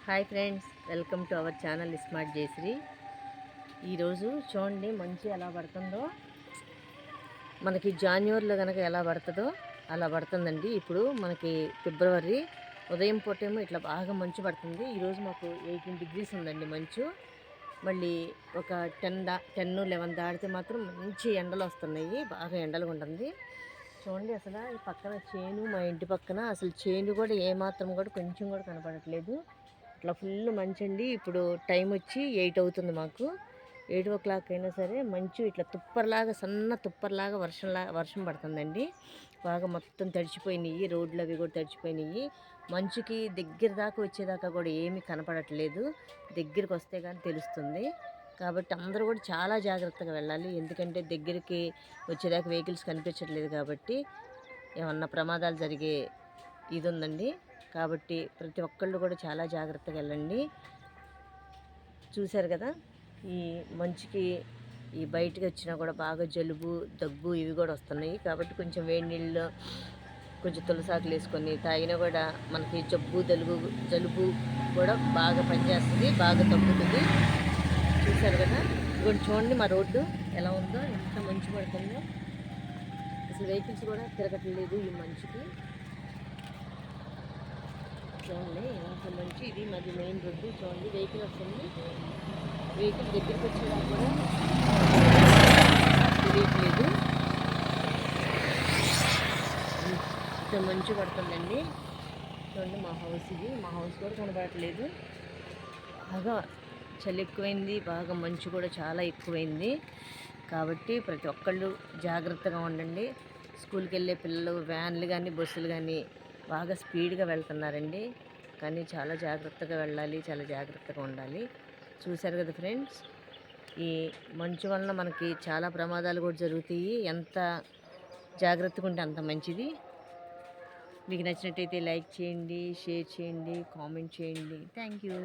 Hi friends, welcome to our channel smart Jayashree. ఈరోజు చూడండి మంచు ఎలా పడుతుందో. మనకి జాన్యువరిలో కనుక ఎలా పడుతుందో అలా పడుతుందండి. ఇప్పుడు మనకి ఫిబ్రవరి ఉదయం పూటేమో ఇట్లా బాగా మంచు పడుతుంది. ఈరోజు మాకు 18 degrees ఉందండి మంచు. మళ్ళీ ఒక 10-11 దాటితే మాత్రం మంచి ఎండలు వస్తున్నాయి, బాగా ఎండలుగా ఉంటుంది. చూడండి అసలు ఈ పక్కన చేను, మా ఇంటి పక్కన అసలు చేను కూడా ఏమాత్రం కూడా కొంచెం కూడా కనపడట్లేదు. ఇట్లా ఫుల్ మంచండి. ఇప్పుడు టైం వచ్చి 8 అవుతుంది. మాకు 8 o'clock అయినా సరే మంచు ఇట్లా తుప్పర్లాగా, సన్న తుప్పర్లాగా వర్షం పడుతుందండి. బాగా మొత్తం తడిచిపోయినాయి, రోడ్లు అవి కూడా తడిచిపోయినాయి. మంచుకి దగ్గర దాకా వచ్చేదాకా కూడా ఏమీ కనపడట్లేదు. దగ్గరికి వస్తే కానీ తెలుస్తుంది. కాబట్టి అందరూ కూడా చాలా జాగ్రత్తగా వెళ్ళాలి. ఎందుకంటే దగ్గరికి వచ్చేదాకా వెహికల్స్ కనిపించట్లేదు కాబట్టి ఏమన్నా ప్రమాదాలు జరిగే ఇది ఉందండి. కాబట్టి ప్రతి ఒక్కళ్ళు కూడా చాలా జాగ్రత్తగా వెళ్ళండి. చూశారు కదా, ఈ మంచుకి ఈ బయటకు వచ్చినా కూడా బాగా జలుబు, దగ్గు ఇవి కూడా వస్తున్నాయి. కాబట్టి కొంచెం వేడి నీళ్ళు, కొంచెం తులసాకులు వేసుకొని తాగినా కూడా మనకి జలుబు కూడా బాగా పనిచేస్తుంది, బాగా తగ్గుతుంది. చూశారు కదా, ఇప్పుడు చూడండి మా రోడ్డు ఎలా ఉందో, ఎంత మంచు పడుతుందో. అసలు వెహికల్స్ కూడా తిరగట్లేదు ఈ మంచుకి. చూడండి ఎంత మంచి, ఇది మాది మెయిన్ రోడ్డు. చూడండి వెహికల్ వస్తుంది, వెహికల్ దగ్గరికి వచ్చేలా కూడా తెలియట్లేదు. ఇంత మంచు పడుతుందండి. చూడండి మా హౌస్, ఇది మా హౌస్ కూడా కనబడట్లేదు. బాగా చలి ఎక్కువైంది, బాగా మంచు కూడా చాలా ఎక్కువైంది. కాబట్టి ప్రతి ఒక్కళ్ళు జాగ్రత్తగా ఉండండి. స్కూల్కి వెళ్ళే పిల్లలు వ్యాన్లు కానీ బస్సులు కానీ బాగా స్పీడ్గా వెళ్తున్నారండి. కానీ చాలా జాగ్రత్తగా వెళ్ళాలి, చాలా జాగ్రత్తగా ఉండాలి. చూశారు కదా ఫ్రెండ్స్, ఈ మంచు వలన మనకి చాలా ప్రమాదాలు కూడా జరుగుతాయి. ఎంత జాగ్రత్తగా ఉంటే అంత మంచిది. మీకు నచ్చినట్టయితే లైక్ చేయండి, షేర్ చేయండి, కామెంట్ చేయండి. Thank you.